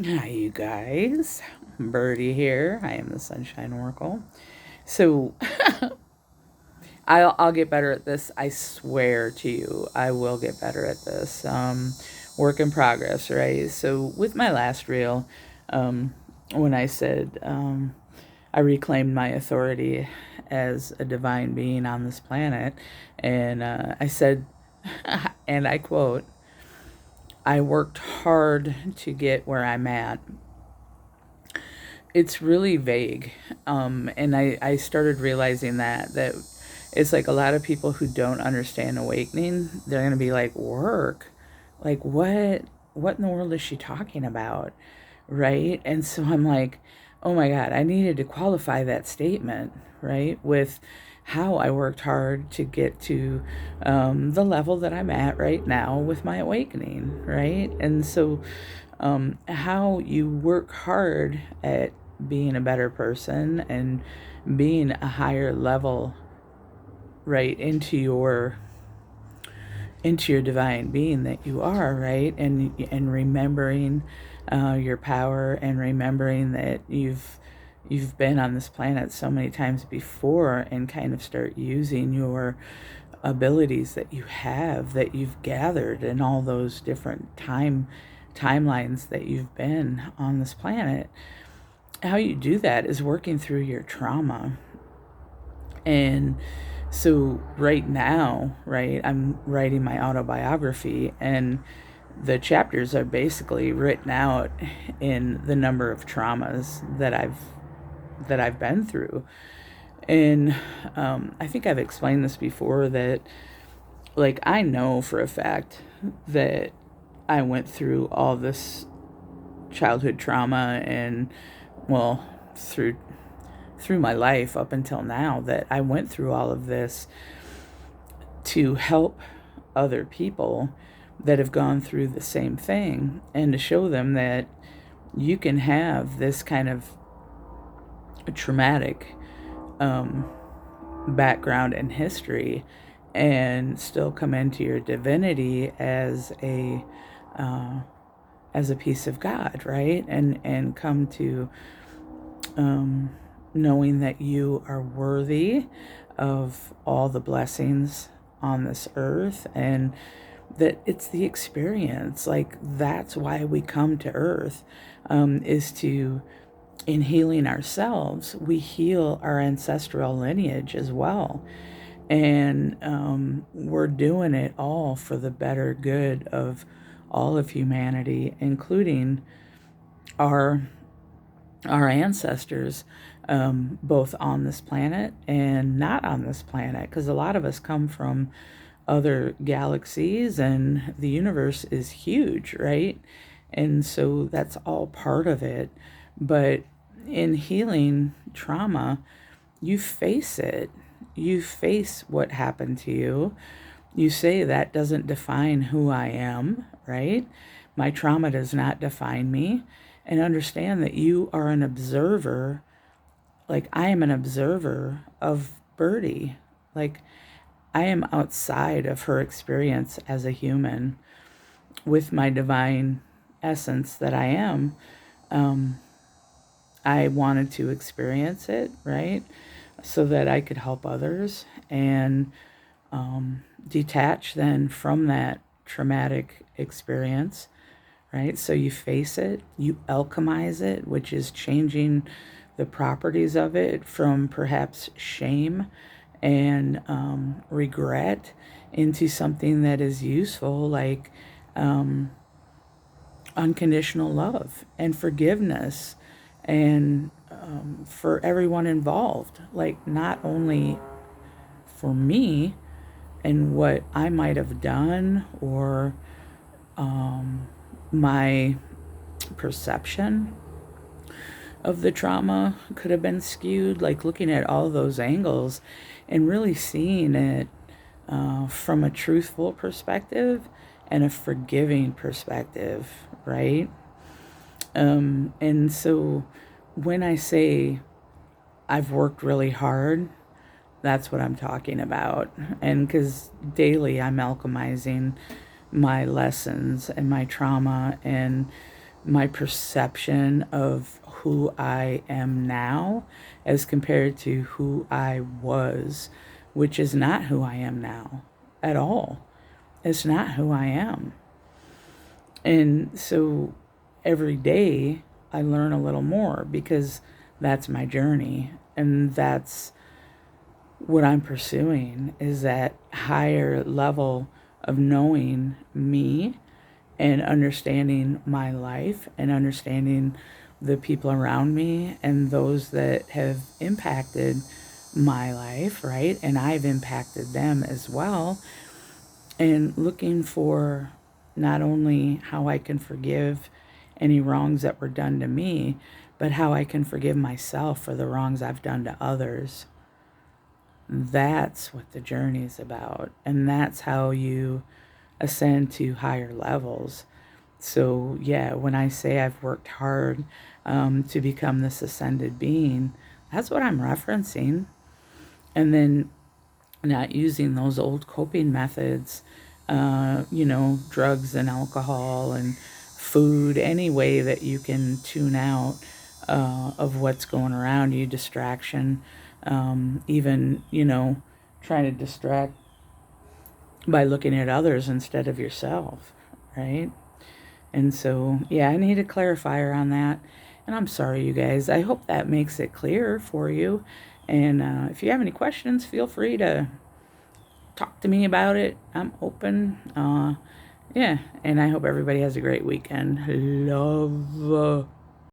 Hi, you guys. Birdie here. I am the Sunshine Oracle. So, I'll get better at this. I swear to you, I will get better at this. Work in progress, right? So, with my last reel, um, when I said I reclaimed my authority as a divine being on this planet, and I said, and I quote, I worked hard to get where I'm at. It's really vague. And I started realizing that it's like a lot of people who don't understand awakening, they're gonna be like, work? Like what in the world is she talking about? Right? And so I'm like, oh my God, I needed to qualify that statement, right? With how I worked hard to get to the level that I'm at right now with my awakening, right? And so, how you work hard at being a better person and being a higher level, right, into your divine being that you are, right, and remembering your power, and remembering that you've been on this planet so many times before, and kind of start using your abilities that you have, that you've gathered in all those different timelines that you've been on this planet. How you do that is working through your trauma. And so right now, right, I'm writing my autobiography, and the chapters are basically written out in the number of traumas that I've been through. And I think I've explained this before, that like I know for a fact that I went through all this childhood trauma, and well, through my life up until now, that I went through all of this to help other people that have gone through the same thing, and to show them that you can have this kind of traumatic um, background and history, and still come into your divinity uh, as a piece of God, right? And come to um, knowing that you are worthy of all the blessings on this earth, and that it's the experience. Like, that's why we come to earth, is to, in healing ourselves, we heal our ancestral lineage as well. And we're doing it all for the better good of all of humanity, including our our ancestors, both on this planet and not on this planet, because a lot of us come from other galaxies, and the universe is huge, right? And so that's all part of it. But in healing trauma, you face it. You face what happened to you. You say, that doesn't define who I am, right? My trauma does not define me. And understand that you are an observer. Like, I am an observer of Birdie. Like, I am outside of her experience as a human with my divine essence that I am. Um, I wanted to experience it, right? So that I could help others, and detach then from that traumatic experience, right? So you face it, you alchemize it, which is changing the properties of it from perhaps shame and regret into something that is useful, like um, unconditional love and forgiveness, and for everyone involved. Like, not only for me and what I might have done, or my perception of the trauma could have been skewed, like looking at all those angles and really seeing it from a truthful perspective and a forgiving perspective, right? And so when I say I've worked really hard, that's what I'm talking about. And because daily I'm alchemizing my lessons and my trauma, and my perception of who I am now as compared to who I was, which is not who I am now at all. It's not who I am. And so every day I learn a little more because that's my journey, and that's what I'm pursuing, is that higher level of knowing me and understanding my life and understanding the people around me and those that have impacted my life, right? And I've impacted them as well. And looking for not only how I can forgive any wrongs that were done to me, but how I can forgive myself for the wrongs I've done to others. That's what the journey is about. And that's how you ascend to higher levels. So, yeah, when I say I've worked hard to become this ascended being, that's what I'm referencing. And then not using those old coping methods, drugs and alcohol and food, any way that you can tune out of what's going around you, distraction, even, trying to distract by looking at others instead of yourself, right? And so, yeah, I need a clarifier on that. And I'm sorry, you guys. I hope that makes it clear for you. And if you have any questions, feel free to talk to me about it. I'm open. Yeah, and I hope everybody has a great weekend. Love.